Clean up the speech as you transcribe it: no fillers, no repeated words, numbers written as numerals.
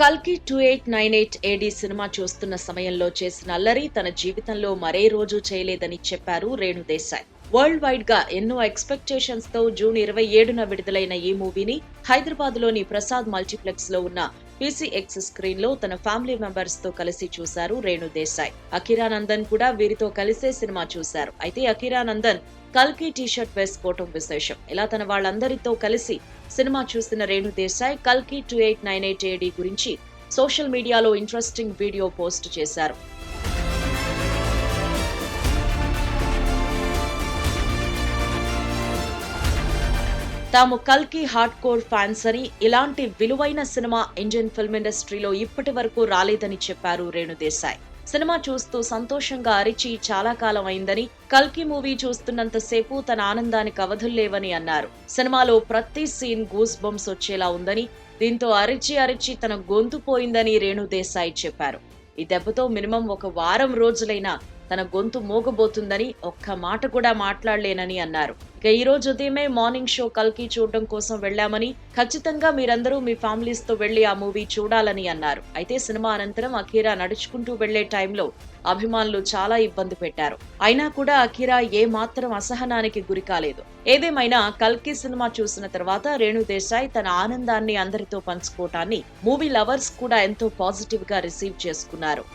కల్కి 2898 ఏడీ సినిమా చూస్తున్న సమయంలో చేసిన అల్లరి తన జీవితంలో మరే రోజు చేయలేదని చెప్పారు రేణు దేశాయ్. వరల్డ్ వైడ్ గా ఎన్నో ఎక్స్పెక్టేషన్స్ తో జూన్ 27న విడుదలైన ఈ మూవీని హైదరాబాద్ లోని ప్రసాద్ మల్టీప్లెక్స్ లో ఉన్న పీసీఎక్స్ స్క్రీన్ లో తన ఫ్యామిలీ మెంబర్స్ తో కలిసి చూశారు రేణు దేశాయ్. అకిరా నందన్ కూడా వీరితో కలిసే సినిమా చూశారు. అయితే అకిరా నందన్ కల్కి టీషర్ట్ వేసుకోవటం విశేషం. ఇలా తన వాళ్ళందరితో కలిసి సినిమా చూసిన రేణు దేశాయ్ కల్కి 2898 ఏడీ గురించి సోషల్ మీడియాలో ఇంట్రెస్టింగ్ వీడియో పోస్ట్ చేశారు. తాము కల్కి హార్డ్ కోర్ ఫ్యాన్స్ అని, ఇలాంటి విలువైన సినిమా ఇండియన్ ఫిల్మ్ ఇండస్ట్రీలో ఇప్పటి వరకు రాలేదని చెప్పారు రేణు దేశాయ్. సినిమా చూస్తూ సంతోషంగా అరిచి చాలా కాలం అయిందని, కల్కి మూవీ చూస్తున్నంతసేపు తన ఆనందానికి అవధుల్లేవని అన్నారు. సినిమాలో ప్రతి సీన్ గూస్ బంప్స్ వచ్చేలా ఉందని, దీంతో అరిచి అరిచి తన గొంతు పోయిందని రేణు దేశాయ్ చెప్పారు. ఈ దెబ్బతో మినిమం ఒక వారం రోజులైనా తన గొంతు మోగబోతుందని, ఒక్క మాట కూడా మాట్లాడలేనని అన్నారు. ఇక ఈ రోజు ఉదయమే మార్నింగ్ షో కల్కి చూడడం కోసం వెళ్లామని, ఖచ్చితంగా మీరందరూ మీ ఫ్యామిలీస్ తో వెళ్లి ఆ మూవీ చూడాలని అన్నారు. అయితే సినిమా అనంతరం అఖీరా నడుచుకుంటూ వెళ్లే టైంలో అభిమానులు చాలా ఇబ్బంది పెట్టారు. అయినా కూడా అఖీరా ఏ మాత్రం అసహనానికి గురి కాలేదు. ఏదేమైనా కల్కి సినిమా చూసిన తర్వాత రేణు దేశాయ్ తన ఆనందాన్ని అందరితో పంచుకోవటాన్ని మూవీ లవర్స్ కూడా ఎంతో పాజిటివ్ గా రిసీవ్ చేసుకున్నారు.